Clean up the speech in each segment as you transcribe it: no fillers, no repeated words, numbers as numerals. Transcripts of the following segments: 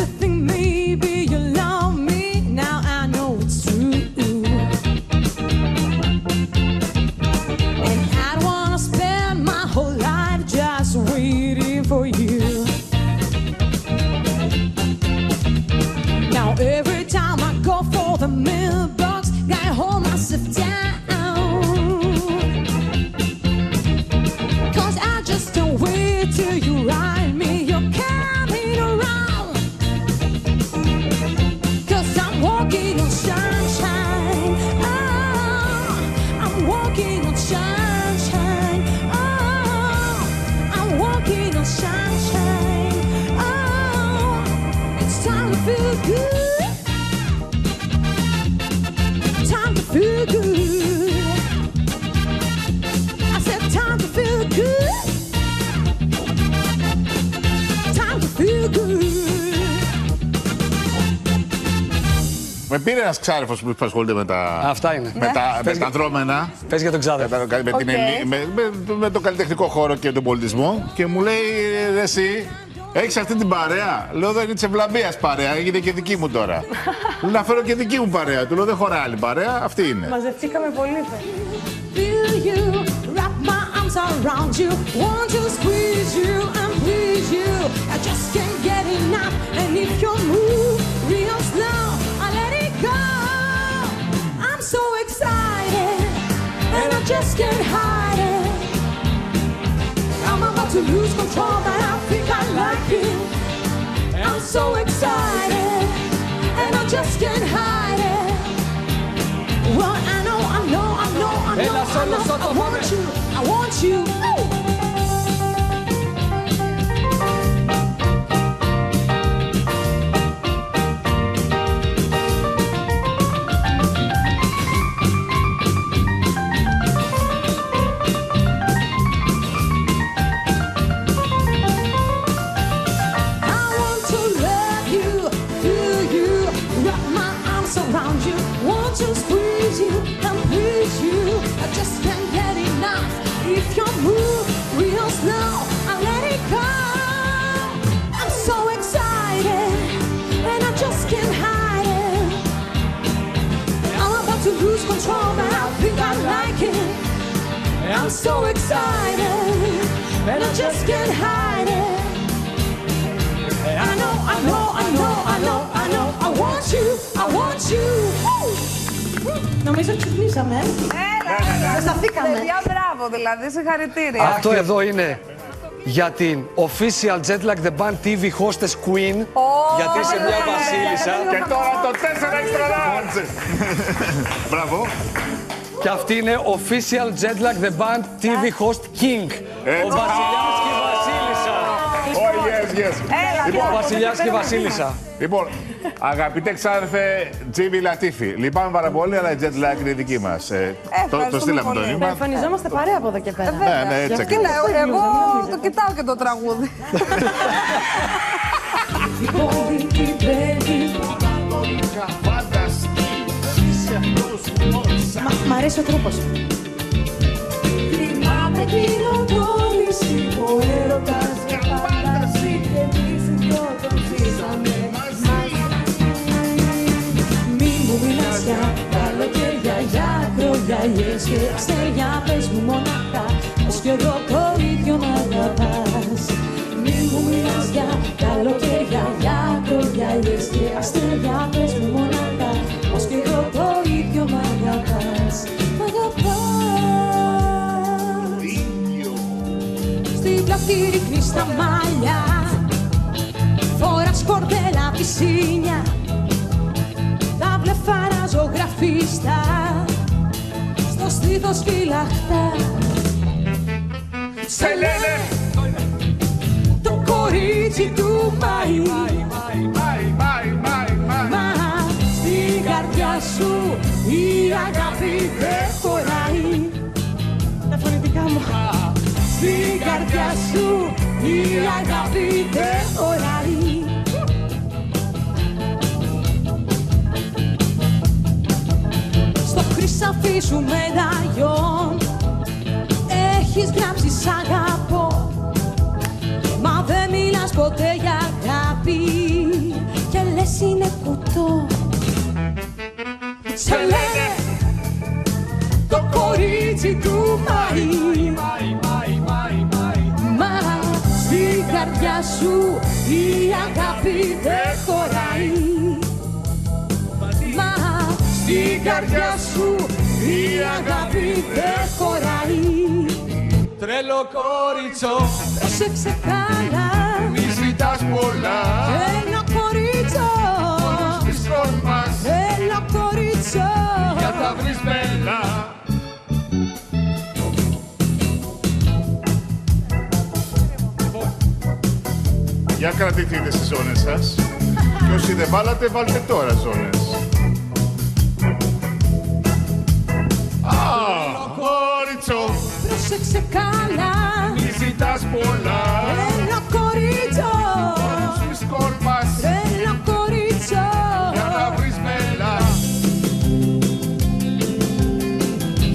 to think maybe you love me. Now I know it's true. And I don't wanna spend my whole life just waiting for you. Now every time I go for the mailbox, I hold myself down. 'Cause I just don't wait till you write me. You're coming around. 'Cause I'm walking on sunshine. Oh, I'm walking on sunshine. Oh, I'm walking on sunshine. Oh, it's time to feel good. Time to feel good. I said time to feel good. Time to feel good. Με πήρε ένας ξάρεφος που ασχολείται με τα. Αυτά είναι. Με τα δρόμενα. Πες για τον ξάδερφο. Με το καλλιτεχνικό χώρο και τον πολιτισμό. Και μου λέει, εσύ, έχεις αυτή την παρέα. Λέω, δεν είναι της ευλαμπίας παρέα, έγινε και δική μου τώρα. Λέω, να φέρω και δική μου παρέα. Του λέω, δεν χωράει άλλη παρέα, αυτή είναι. Μαζευτήκαμε πολύ, Feel you, wrap my arms around you, want to squeeze you and please you. I just can't get enough, and if you move real slow, I let it go. I'm so excited, and I just can't hide it. I'm about to lose control, but I think I like it. I'm so excited, and I just can't hide it. Well, I know, I know, I know, I know, I know, I want you, I want you. I want to love you, feel you, wrap my arms around you, want to squeeze you and please you. I just can't get enough. If you move real slow, I let it go. I'm so excited, and I just can't hide it. I'm about to lose control, but I think I like it. I'm so excited, and I just can't hide it. I know, I know, I know, I know, I know, I want you, I want you. Νομίζω ξυπνήσαμε. Δεν σταθήκαμε. Παιδιά, μπράβο, δηλαδή, συγχαρητήρια. Αυτό εδώ είναι για την official Jetlag The Band TV hostess Queen. Γιατί είσαι μια βασίλισσα. Και τώρα το 4 extra large. Μπράβο. Και αυτή είναι official Jetlag The Band TV host King. Ο βασιλιάς και η βασίλισσα. Oh, yes, yes. Λοιπόν, ο βασιλιάς και η βασίλισσα. Λοιπόν, αγαπητέ ξάδερφε Τζίμι Λατίφη, λυπάμαι πάρα πολύ, αλλά η jet lag είναι δική μας. Το στείλαμε το νήμα. Εμφανιζόμαστε παρέα από εδώ και πέρα. Ναι, έτσι ακριβώς. Εγώ το κοιτάω και το τραγούδι. Μ' αρέσει ο τρόπος. Θυμάμαι την οδόληση, ο έρωτας και φάνταση και εμείς οι δυο τον ζήσαμε μαζί. Μη μου μιλάς για καλοκαίρια, για ακρογιαλιές και αστέρια, πες μου μονάχα πως κι εγώ το ίδιο μ' αγαπάς. Μη μου μιλάς για καλοκαίρια, για ακρογιαλιές και αστέρια, πες μου μονάχα πως κι εγώ το ίδιο μ' αγαπάς. Μ' αγαπάς. Στην πλάτη ρίχνεις τα μάλια, φοράς κορδέλα πισίνια, τα βλεφάρα ζωγραφίστα, στο στήθος φυλαχτά. Σε λένε το κορίτσι του Μάη, μα στην καρδιά σου η αγάπη δεν χωράει. Τα φωνητικά μου. Στην καρδιά σου η αγάπη δεν χωράει. Στο χρυσαφί σου μεταγιόν έχεις γράψει σ' αγαπώ, μα δεν μιλάς ποτέ για αγάπη. είναι κουτό. Σε λένε το κορίτσι του Μάη. Μα στην καρδιά σου η αγάπη δεν χωράει. Μα στην καρδιά σου η αγάπη δεν χωράει. Τρελό κόριτσο, Πρόσεξε καλά, Μη ζητάς πολλά, ένα κορίτσο, μη σκόρπας, ένα κορίτσο. για τα βρεις μπέλα. Για κρατηθείτε στις ζώνες σας. Και όσοι δεν βάλατε, βάλτε τώρα ζώνες. Κόριτσο, Πρόσεξε καλά, μη ζητάς πολλά, ένα κορίτσο, μη σκόρπας, ένα κορίτσο. για να βρεις μπέλα.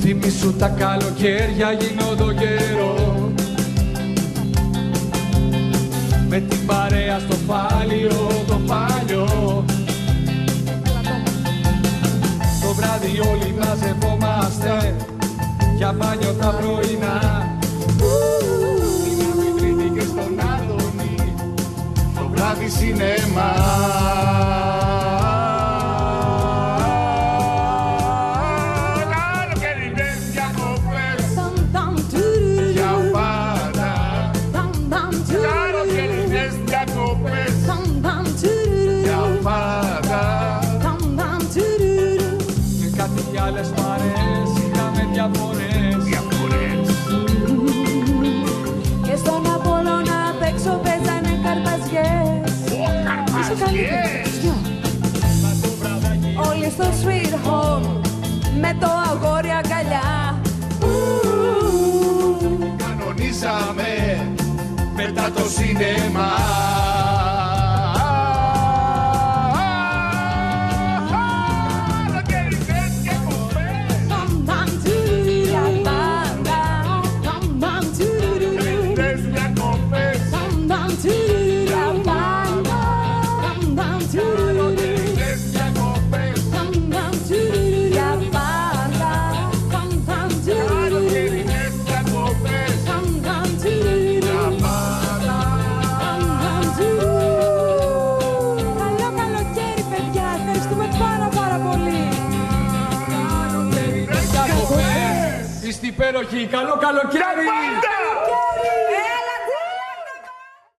θυμήσου τα καλοκαίρια γίνοντο καιρό. Με την παρέα στο πάλιο το παλιό. Το βράδυ όλοι μαζευόμαστε για μπάνιο τα πρωινά. Στην Τρίτη και στον Άδωνη, το βράδυ σινεμά. Καλοκαιρινές διακοπές Ταμ, ταμ, τουρουρου. για πάντα. Ταμ, ταμ, τουρουρου. Καλοκαιρινές διακοπές Ταμ, ταμ, τουρουρου. για πάντα. Ταμ, ταμ, τουρουρου. Και κάτι κι άλλες φορές είχαμε διαφορές. Και στον Απόλλωνα απ' έξω παίζανε καρπαζιές. Καρπαζιές. Όλοι στο sweet home με το αγόρι αγκαλιά. Κανονίσαμε μετά το σινεμά. Καλοκαιρινές διακοπές Ταμ, ταμ, τουρουρου. Για πάντα. Ταμ, ταμ, τουρουρου. Καλοκαιρινές διακοπές Ταμ, ταμ, τουρουρου. Για πάντα. Ταμ, ταμ, τουρουρου. Καλοκαιρινές διακοπές Ταμ, ταμ, τουρουρου. Για πάντα. Ταμ, ταμ, τουρουρου. Καλοκαιρινές διακοπές Ταμ, ταμ, τουρουρου. για πάντα. Ταμ, ταμ, τουρουρου. Καλό καλοκαίρι, παιδιά. Ευχαριστούμε πάρα πολύ. Καλοκαιρινές διακοπές. Είστε υπέροχοι. Καλό καλοκαίρι. Πάντα!